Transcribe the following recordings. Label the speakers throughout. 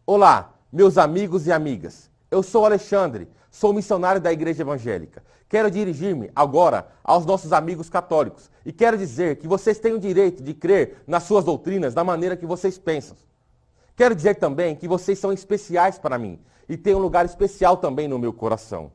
Speaker 1: Olá, meus amigos e amigas. Eu sou Alexandre, sou missionário da Igreja Evangélica. Quero dirigir-me agora aos nossos amigos católicos e quero dizer que vocês têm o direito de crer nas suas doutrinas da maneira que vocês pensam. Quero dizer também que vocês são especiais para mim e têm um lugar especial também no meu coração.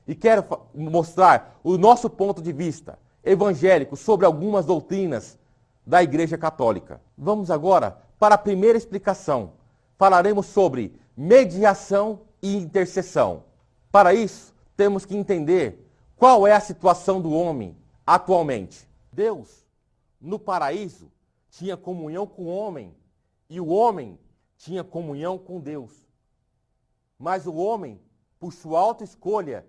Speaker 1: E quero mostrar o nosso ponto de vista evangélico sobre algumas doutrinas da Igreja Católica. Vamos agora para a primeira explicação. Falaremos sobre mediação e intercessão. Para isso, temos que entender qual é a situação do homem atualmente. Deus, no paraíso, tinha comunhão com o homem e o homem tinha comunhão com Deus. Mas o homem, por sua autoescolha,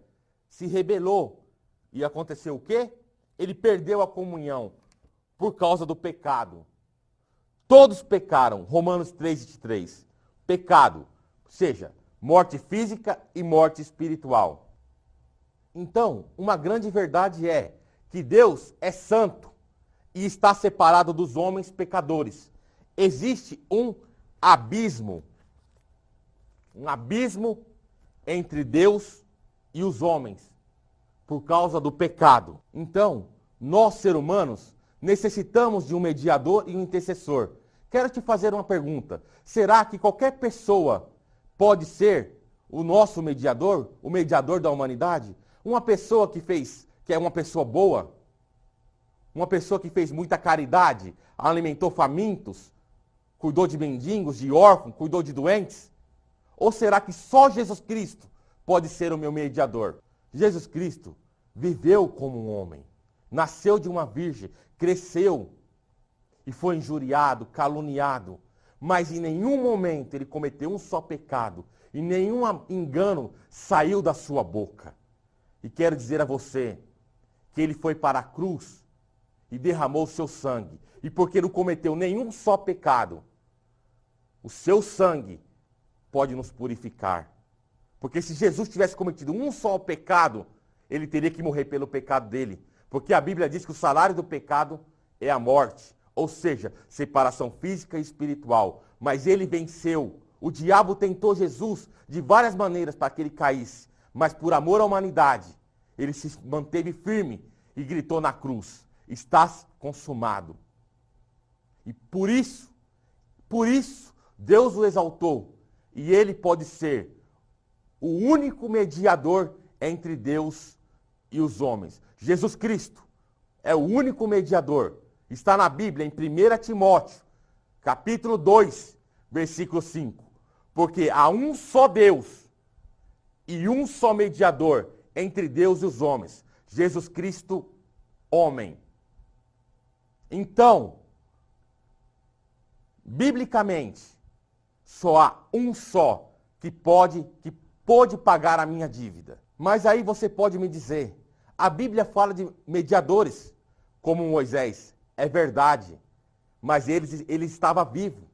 Speaker 1: se rebelou. E aconteceu o quê? Ele perdeu a comunhão por causa do pecado. Todos pecaram, Romanos 3:23. Pecado, ou seja, morte física e morte espiritual. Então, uma grande verdade é que Deus é santo e está separado dos homens pecadores. Existe um abismo entre Deus e os homens, por causa do pecado. Então, nós, seres humanos, necessitamos de um mediador e um intercessor. Quero te fazer uma pergunta. Será que qualquer pessoa pode ser o nosso mediador, o mediador da humanidade? Uma pessoa que é uma pessoa boa, uma pessoa que fez muita caridade, alimentou famintos, cuidou de mendigos, de órfãos, cuidou de doentes? Ou será que só Jesus Cristo pode ser o meu mediador? Jesus Cristo viveu como um homem, nasceu de uma virgem, cresceu e foi injuriado, caluniado, mas em nenhum momento ele cometeu um só pecado e nenhum engano saiu da sua boca. E quero dizer a você que ele foi para a cruz e derramou o seu sangue. E porque não cometeu nenhum só pecado, o seu sangue pode nos purificar. Porque se Jesus tivesse cometido um só pecado, ele teria que morrer pelo pecado dele. Porque a Bíblia diz que o salário do pecado é a morte. Ou seja, separação física e espiritual. Mas ele venceu. O diabo tentou Jesus de várias maneiras para que ele caísse. Mas por amor à humanidade, ele se manteve firme e gritou na cruz: está consumado. E por isso, Deus o exaltou. E ele pode ser o único mediador entre Deus e os homens. Jesus Cristo é o único mediador. Está na Bíblia, em 1 Timóteo, capítulo 2, versículo 5. Porque há um só Deus e um só mediador entre Deus e os homens, Jesus Cristo, homem. Então, biblicamente, só há um só que pôde pagar a minha dívida. Mas aí você pode me dizer, a Bíblia fala de mediadores, como Moisés. É verdade, mas ele estava vivo.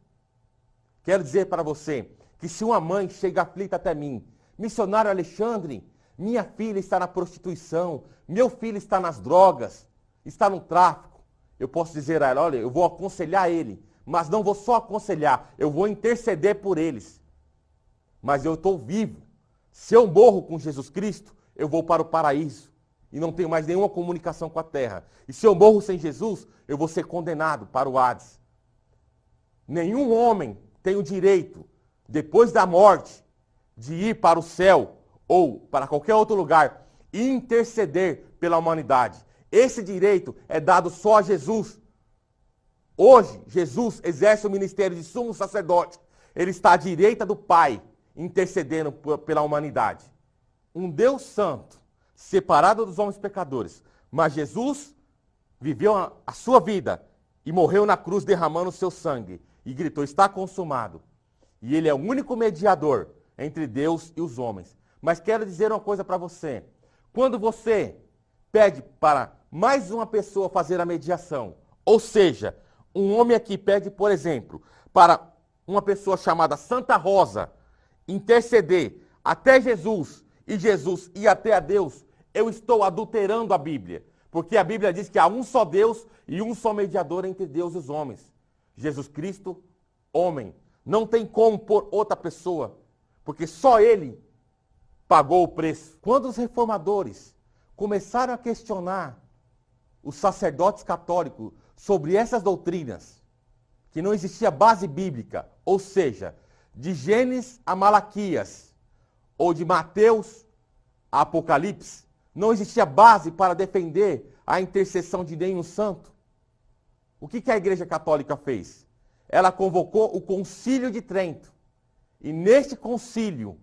Speaker 1: Quero dizer para você que se uma mãe chega aflita até mim, missionário Alexandre, minha filha está na prostituição, meu filho está nas drogas, está no tráfico, eu posso dizer a ela: olha, eu vou aconselhar ele, mas não vou só aconselhar, eu vou interceder por eles. Mas eu estou vivo. Se eu morro com Jesus Cristo, eu vou para o paraíso. E não tenho mais nenhuma comunicação com a terra. E se eu morro sem Jesus, eu vou ser condenado para o Hades. Nenhum homem tem o direito, depois da morte, de ir para o céu ou para qualquer outro lugar e interceder pela humanidade. Esse direito é dado só a Jesus. Hoje, Jesus exerce o ministério de sumo sacerdote. Ele está à direita do Pai, intercedendo pela humanidade. Um Deus santo, separado dos homens pecadores. Mas Jesus viveu a sua vida e morreu na cruz derramando o seu sangue. E gritou: está consumado. E ele é o único mediador entre Deus e os homens. Mas quero dizer uma coisa para você. Quando você pede para mais uma pessoa fazer a mediação, ou seja, um homem aqui pede, por exemplo, para uma pessoa chamada Santa Rosa interceder até Jesus e Jesus ir até a Deus, eu estou adulterando a Bíblia. Porque a Bíblia diz que há um só Deus e um só mediador entre Deus e os homens. Jesus Cristo, homem. Não tem como pôr outra pessoa, porque só ele pagou o preço. Quando os reformadores começaram a questionar os sacerdotes católicos sobre essas doutrinas, que não existia base bíblica, ou seja, de Gênesis a Malaquias, ou de Mateus a Apocalipse, não existia base para defender a intercessão de nenhum santo. O que a Igreja Católica fez? Ela convocou o Concílio de Trento. E neste concílio,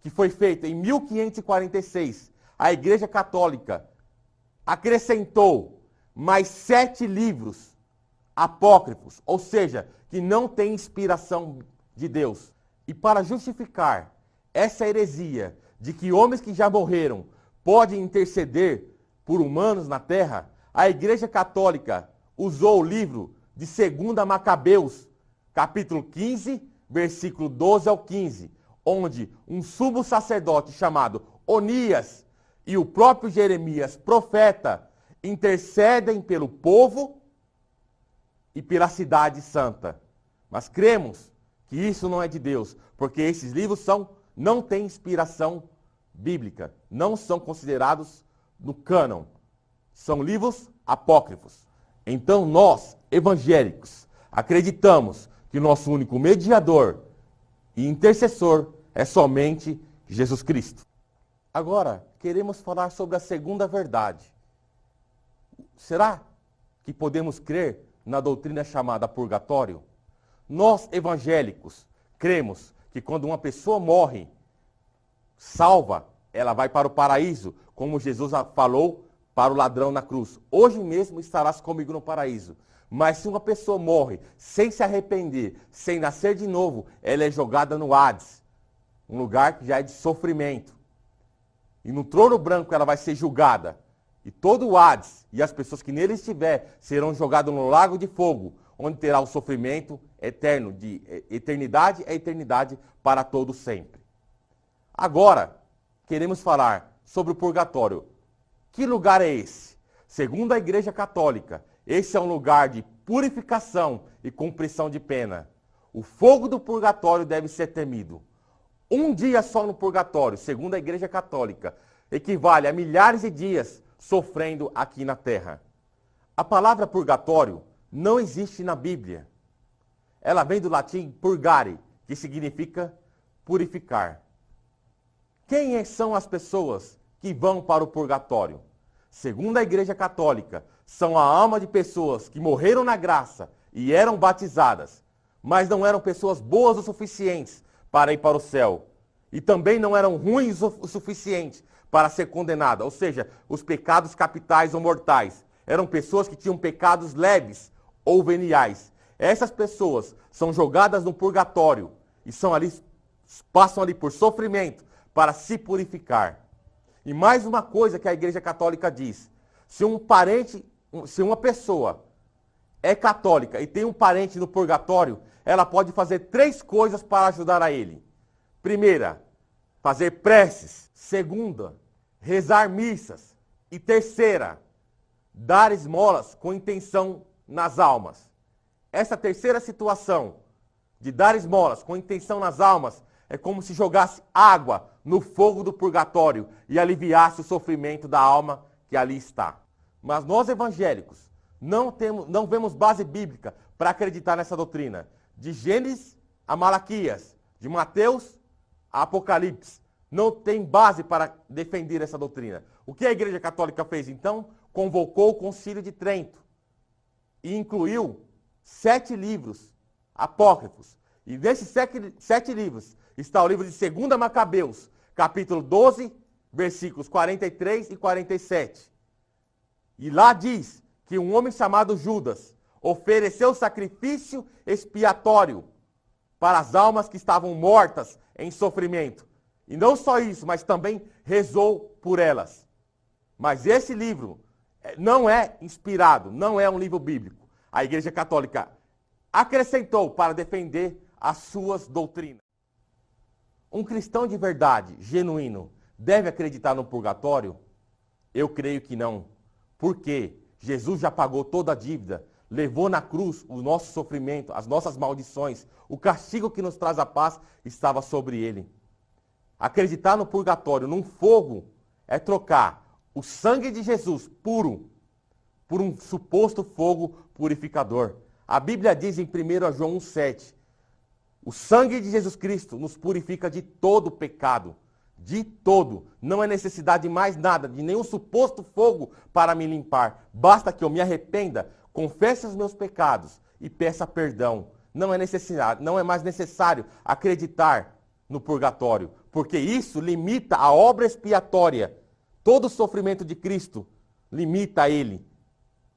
Speaker 1: que foi feito em 1546, a Igreja Católica acrescentou mais 7 livros apócrifos, ou seja, que não têm inspiração de Deus. E para justificar essa heresia de que homens que já morreram podem interceder por humanos na terra, a Igreja Católica usou o livro de 2 Macabeus, capítulo 15, versículo 12 ao 15, onde um sumo sacerdote chamado Onias e o próprio Jeremias, profeta, intercedem pelo povo e pela cidade santa. Mas cremos que isso não é de Deus, porque esses livros não têm inspiração bíblica, não são considerados no cânon, são livros apócrifos. Então nós, evangélicos, acreditamos que o nosso único mediador e intercessor é somente Jesus Cristo. Agora, queremos falar sobre a segunda verdade. Será que podemos crer na doutrina chamada purgatório? Nós, evangélicos, cremos que quando uma pessoa morre, salva, ela vai para o paraíso, como Jesus falou para o ladrão na cruz. Hoje mesmo estarás comigo no paraíso. Mas se uma pessoa morre sem se arrepender, sem nascer de novo, ela é jogada no Hades, um lugar que já é de sofrimento. E no trono branco ela vai ser julgada. E todo o Hades e as pessoas que nele estiver serão jogados no lago de fogo, onde terá o sofrimento eterno, de eternidade a eternidade para todo sempre. Agora, queremos falar sobre o purgatório. Que lugar é esse? Segundo a Igreja Católica, esse é um lugar de purificação e cumprição de pena. O fogo do purgatório deve ser temido. Um dia só no purgatório, segundo a Igreja Católica, equivale a milhares de dias sofrendo aqui na terra. A palavra purgatório não existe na Bíblia. Ela vem do latim purgare, que significa purificar. Quem são as pessoas que vão para o purgatório? Segundo a Igreja Católica, são a alma de pessoas que morreram na graça e eram batizadas, mas não eram pessoas boas o suficientes para ir para o céu. E também não eram ruins o suficiente para ser condenadas, ou seja, os pecados capitais ou mortais. Eram pessoas que tinham pecados leves ou veniais. Essas pessoas são jogadas no purgatório e passam ali por sofrimento para se purificar. E mais uma coisa que a Igreja Católica diz: se uma pessoa é católica e tem um parente no purgatório, ela pode fazer 3 coisas para ajudar a ele. Primeira, fazer preces. Segunda, rezar missas. E terceira, dar esmolas com intenção nas almas. Essa terceira situação de dar esmolas com intenção nas almas é como se jogasse água no fogo do purgatório e aliviasse o sofrimento da alma que ali está. Mas nós evangélicos não vemos base bíblica para acreditar nessa doutrina. De Gênesis a Malaquias, de Mateus a Apocalipse, não tem base para defender essa doutrina. O que a Igreja Católica fez então? Convocou o Concílio de Trento e incluiu 7 livros apócrifos. E nesses 7 livros está o livro de 2 Macabeus, capítulo 12, versículos 43 e 47. E lá diz que um homem chamado Judas ofereceu sacrifício expiatório para as almas que estavam mortas em sofrimento. E não só isso, mas também rezou por elas. Mas esse livro não é inspirado, não é um livro bíblico. A Igreja Católica acrescentou para defender as suas doutrinas. Um cristão de verdade, genuíno, deve acreditar no purgatório? Eu creio que não. Porque Jesus já pagou toda a dívida levou na cruz o nosso sofrimento, as nossas maldições, o castigo que nos traz a paz estava sobre ele. Acreditar no purgatório, num fogo, é trocar o sangue de Jesus puro por um suposto fogo purificador. A Bíblia diz em 1 João 1,7, o sangue de Jesus Cristo nos purifica de todo pecado, de todo. Não é necessidade de mais nada, de nenhum suposto fogo para me limpar. Basta que eu me arrependa, confesse os meus pecados e peça perdão. Não é mais necessário acreditar no purgatório, porque isso limita a obra expiatória. Todo o sofrimento de Cristo limita a ele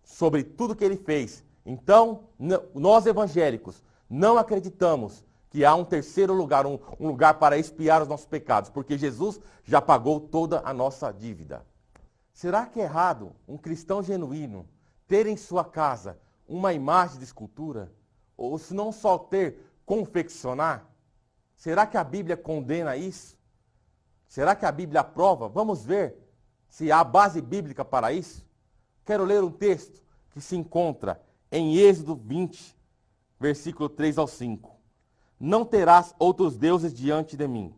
Speaker 1: sobre tudo que ele fez. Então, nós evangélicos não acreditamos que há um terceiro lugar, um lugar para expiar os nossos pecados, porque Jesus já pagou toda a nossa dívida. Será que é errado um cristão genuíno ter em sua casa uma imagem de escultura? Ou se não só ter, confeccionar? Será que a Bíblia condena isso? Será que a Bíblia aprova? Vamos ver se há base bíblica para isso. Quero ler um texto que se encontra em Êxodo 20, versículo 3 ao 5. Não terás outros deuses diante de mim.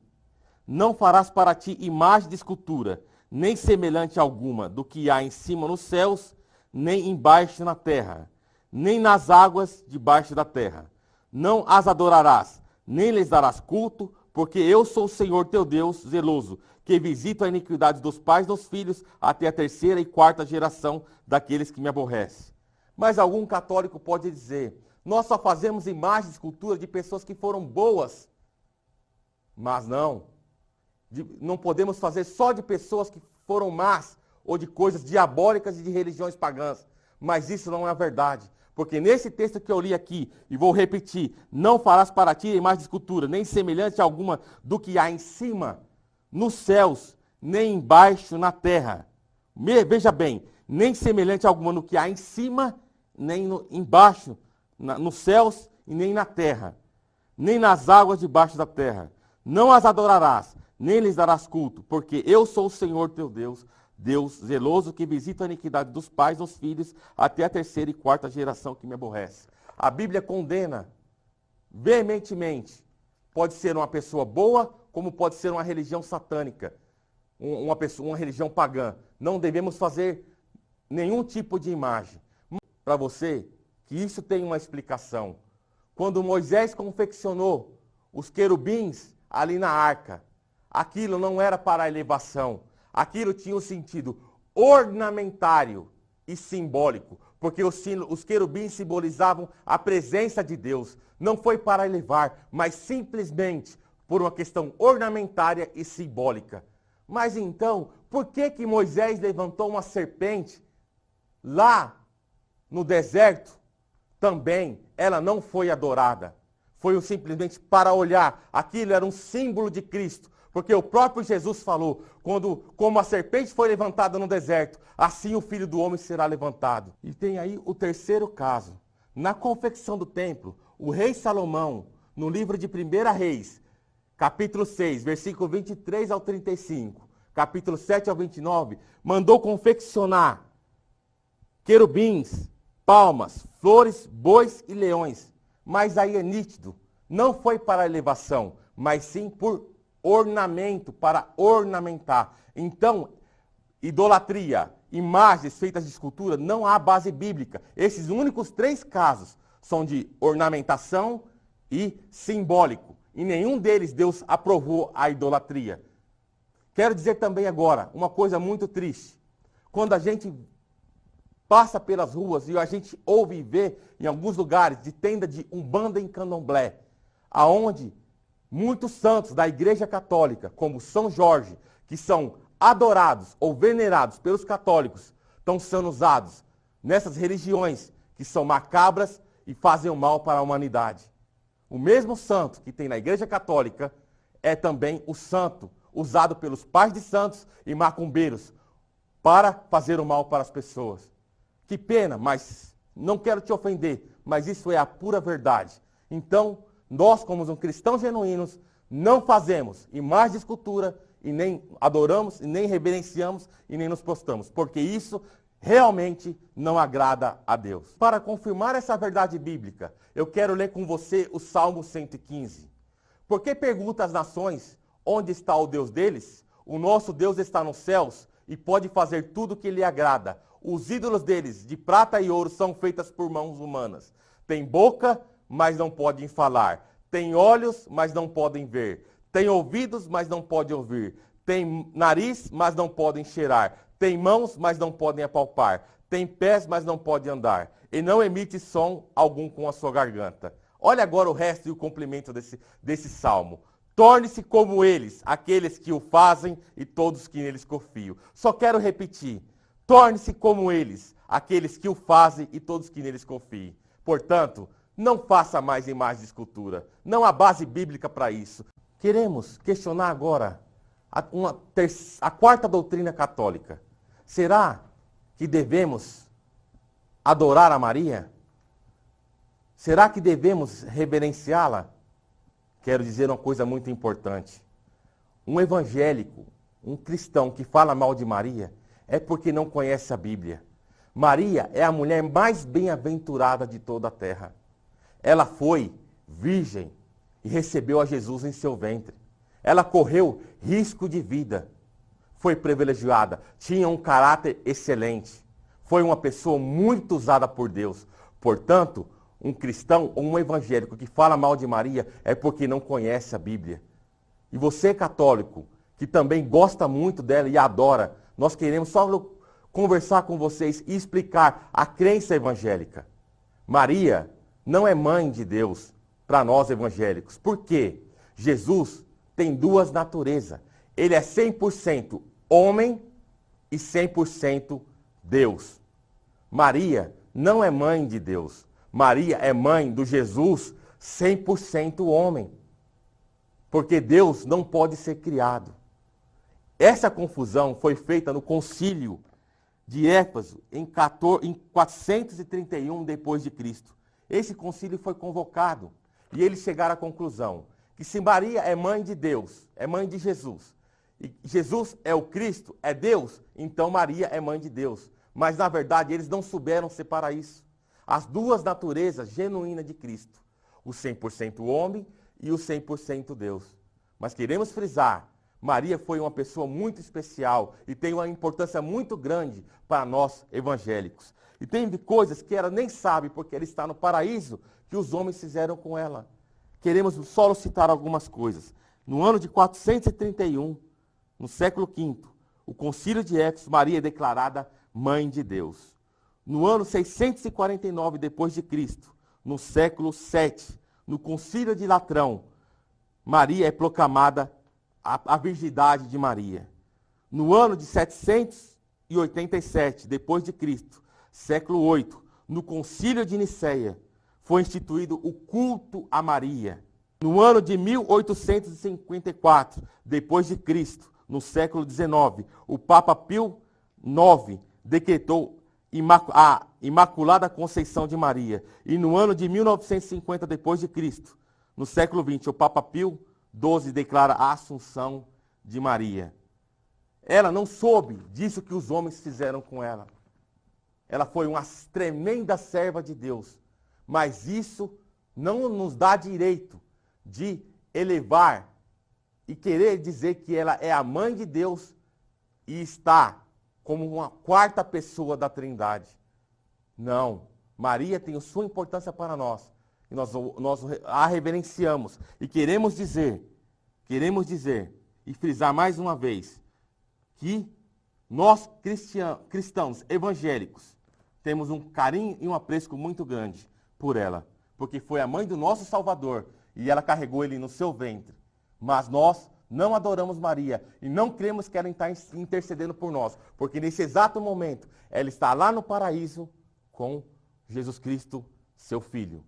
Speaker 1: Não farás para ti imagem de escultura, nem semelhante alguma do que há em cima nos céus, nem embaixo na terra, nem nas águas debaixo da terra. Não as adorarás, nem lhes darás culto, porque eu sou o Senhor teu Deus zeloso, que visito a iniquidade dos pais dos filhos até a 3ª e 4ª geração daqueles que me aborrecem. Mas algum católico pode dizer, nós só fazemos imagens de escultura de pessoas que foram boas. Mas não. Não podemos fazer só de pessoas que foram más, ou de coisas diabólicas e de religiões pagãs. Mas isso não é a verdade. Porque nesse texto que eu li aqui, e vou repetir, não farás para ti imagem de escultura, nem semelhante alguma do que há em cima, nos céus, nem embaixo na terra. Veja bem, nem semelhante alguma no que há em cima, nem embaixo, nos céus e nem na terra, nem nas águas debaixo da terra. Não as adorarás, nem lhes darás culto, porque eu sou o Senhor teu Deus, Deus zeloso, que visita a iniquidade dos pais dos filhos até a 3ª e 4ª geração que me aborrece. A Bíblia condena veementemente. Pode ser uma pessoa boa, como pode ser uma religião satânica, uma religião pagã. Não devemos fazer nenhum tipo de imagem. Para você, que isso tem uma explicação. Quando Moisés confeccionou os querubins ali na arca, aquilo não era para a elevação. Aquilo tinha um sentido ornamentário e simbólico, porque os querubins simbolizavam a presença de Deus. Não foi para elevar, mas simplesmente por uma questão ornamentária e simbólica. Mas então, por que Moisés levantou uma serpente lá no deserto? Também ela não foi adorada. Foi simplesmente para olhar. Aquilo era um símbolo de Cristo. Porque o próprio Jesus falou, como a serpente foi levantada no deserto, assim o Filho do Homem será levantado. E tem aí o terceiro caso. Na confecção do templo, o rei Salomão, no livro de 1 Reis, capítulo 6, versículo 23 ao 35, capítulo 7 ao 29, mandou confeccionar querubins, palmas, flores, bois e leões. Mas aí é nítido, não foi para elevação, mas sim por ornamento, para ornamentar. Então, idolatria, imagens feitas de escultura, não há base bíblica. Esses únicos 3 casos são de ornamentação e simbólico. Em nenhum deles Deus aprovou a idolatria. Quero dizer também agora uma coisa muito triste. Quando a gente passa pelas ruas e a gente ouve e vê em alguns lugares de tenda de umbanda em candomblé, aonde muitos santos da Igreja Católica, como São Jorge, que são adorados ou venerados pelos católicos, estão sendo usados nessas religiões que são macabras e fazem o mal para a humanidade. O mesmo santo que tem na Igreja Católica é também o santo usado pelos pais de santos e macumbeiros para fazer o mal para as pessoas. Que pena, mas não quero te ofender, mas isso é a pura verdade. Então, nós, como um cristãos genuínos, não fazemos imagem de escultura e nem adoramos, e nem reverenciamos, e nem nos prostamos. Porque isso realmente não agrada a Deus. Para confirmar essa verdade bíblica, eu quero ler com você o Salmo 115. Porque pergunta às nações, onde está o Deus deles? O nosso Deus está nos céus e pode fazer tudo o que lhe agrada. Os ídolos deles, de prata e ouro, são feitas por mãos humanas. Tem boca, mas não podem falar. Tem olhos, mas não podem ver. Tem ouvidos, mas não podem ouvir. Tem nariz, mas não podem cheirar. Tem mãos, mas não podem apalpar. Tem pés, mas não podem andar. E não emite som algum com a sua garganta. Olha agora o resto e o complemento desse salmo. Torne-se como eles, aqueles que o fazem e todos que neles confiam. Só quero repetir. Torne-se como eles, aqueles que o fazem e todos que neles confiem. Portanto, não faça mais imagens de escultura. Não há base bíblica para isso. Queremos questionar agora a quarta doutrina católica. Será que devemos adorar a Maria? Será que devemos reverenciá-la? Quero dizer uma coisa muito importante. Um evangélico, um cristão que fala mal de Maria, é porque não conhece a Bíblia. Maria é a mulher mais bem-aventurada de toda a terra. Ela foi virgem e recebeu a Jesus em seu ventre. Ela correu risco de vida. Foi privilegiada, tinha um caráter excelente. Foi uma pessoa muito usada por Deus. Portanto, um cristão ou um evangélico que fala mal de Maria é porque não conhece a Bíblia. E você, católico, que também gosta muito dela e adora, nós queremos só conversar com vocês e explicar a crença evangélica. Maria não é mãe de Deus para nós evangélicos. Por quê? Jesus tem duas naturezas. Ele é 100% homem e 100% Deus. Maria não é mãe de Deus. Maria é mãe do Jesus 100% homem. Porque Deus não pode ser criado. Essa confusão foi feita no concílio de Éfeso em 431 depois de Cristo. Esse concílio foi convocado e eles chegaram à conclusão que se Maria é mãe de Deus, é mãe de Jesus, e Jesus é o Cristo, é Deus, então Maria é mãe de Deus. Mas na verdade eles não souberam separar isso. As duas naturezas genuínas de Cristo, o 100% homem e o 100% Deus. Mas queremos frisar, Maria foi uma pessoa muito especial e tem uma importância muito grande para nós evangélicos. E tem coisas que ela nem sabe, porque ela está no paraíso, que os homens fizeram com ela. Queremos só citar algumas coisas. No ano de 431, no século V, o concílio de Éfeso, Maria é declarada mãe de Deus. No ano 649 depois de Cristo, no século VII, no concílio de Latrão, Maria é proclamada a virgindade de Maria. No ano de 787 depois de Cristo, século VIII, no concílio de Nicéia, foi instituído o culto a Maria. No ano de 1854 depois de Cristo, no século XIX, o Papa Pio IX decretou a Imaculada Conceição de Maria. E no ano de 1950 depois de Cristo, no século XX, o Papa Pio XII declara a Assunção de Maria. Ela não soube disso que os homens fizeram com ela. Ela foi uma tremenda serva de Deus. Mas isso não nos dá direito de elevar e querer dizer que ela é a mãe de Deus e está como uma quarta pessoa da Trindade. Não. Maria tem a sua importância para nós. E nós a reverenciamos. E queremos dizer e frisar mais uma vez que nós cristãos evangélicos temos um carinho e um apreço muito grande por ela. Porque foi a mãe do nosso Salvador e ela carregou ele no seu ventre. Mas nós não adoramos Maria e não cremos que ela está intercedendo por nós. Porque nesse exato momento ela está lá no paraíso com Jesus Cristo, seu Filho.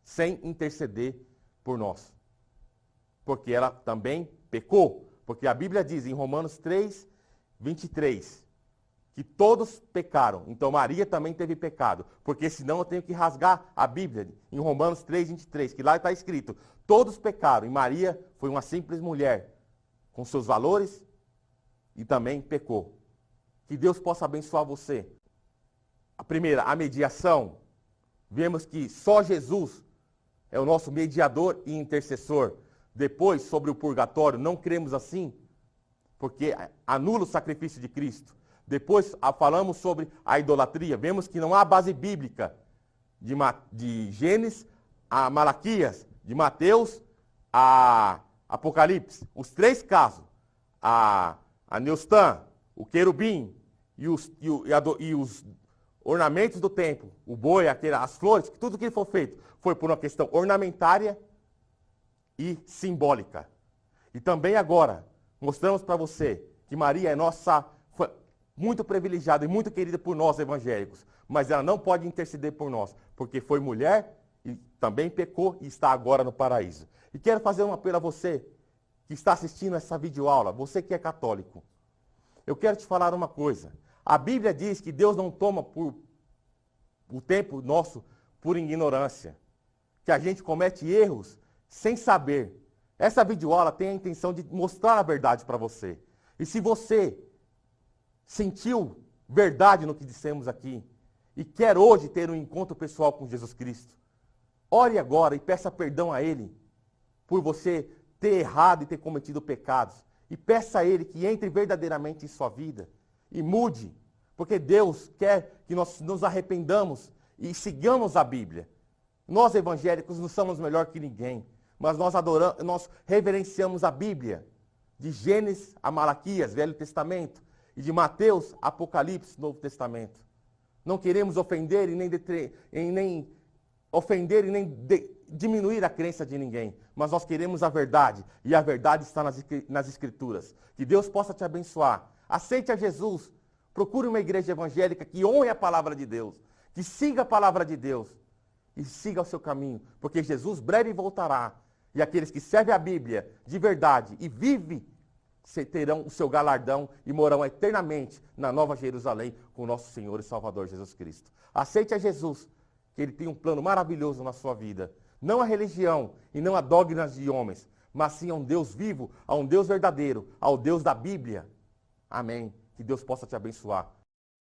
Speaker 1: Sem interceder por nós. Porque ela também pecou. Porque a Bíblia diz em Romanos 3, 23, que todos pecaram. Então Maria também teve pecado. Porque senão eu tenho que rasgar a Bíblia em Romanos 3, 23, que lá está escrito, todos pecaram. E Maria foi uma simples mulher, com seus valores, e também pecou. Que Deus possa abençoar você. A primeira, a mediação. Vemos que só Jesus é o nosso mediador e intercessor. Depois, sobre o purgatório, não cremos assim, porque anula o sacrifício de Cristo. Depois, falamos sobre a idolatria. Vemos que não há base bíblica de Gênesis a Malaquias, de Mateus a Apocalipse. Os três casos, a Neustã, o querubim e os ornamentos do templo, o boi, as flores, tudo que foi feito foi por uma questão ornamentária e simbólica. E também agora, mostramos para você que Maria é foi muito privilegiada e muito querida por nós evangélicos, mas ela não pode interceder por nós, porque foi mulher e também pecou e está agora no paraíso. E quero fazer um apelo a você que está assistindo essa videoaula, você que é católico. Eu quero te falar uma coisa. A Bíblia diz que Deus não toma o tempo nosso por ignorância, que a gente comete erros sem saber. Essa videoaula tem a intenção de mostrar a verdade para você. E se você sentiu verdade no que dissemos aqui e quer hoje ter um encontro pessoal com Jesus Cristo, ore agora e peça perdão a Ele por você ter errado e ter cometido pecados. E peça a Ele que entre verdadeiramente em sua vida e mude. Porque Deus quer que nós nos arrependamos e sigamos a Bíblia. Nós evangélicos não somos melhor que ninguém, mas nós reverenciamos a Bíblia. De Gênesis a Malaquias, Velho Testamento, e de Mateus a Apocalipse, Novo Testamento. Não queremos ofender e nem diminuir a crença de ninguém, mas nós queremos a verdade, e a verdade está nas Escrituras. Que Deus possa te abençoar. Aceite a Jesus. Procure uma igreja evangélica que honre a palavra de Deus, que siga a palavra de Deus e siga o seu caminho, porque Jesus breve voltará. E aqueles que servem a Bíblia de verdade e vivem, terão o seu galardão e morarão eternamente na Nova Jerusalém com o nosso Senhor e Salvador Jesus Cristo. Aceite a Jesus, que Ele tem um plano maravilhoso na sua vida. Não a religião e não a dogmas de homens, mas sim a um Deus vivo, a um Deus verdadeiro, ao Deus da Bíblia. Amém. Que Deus possa te abençoar.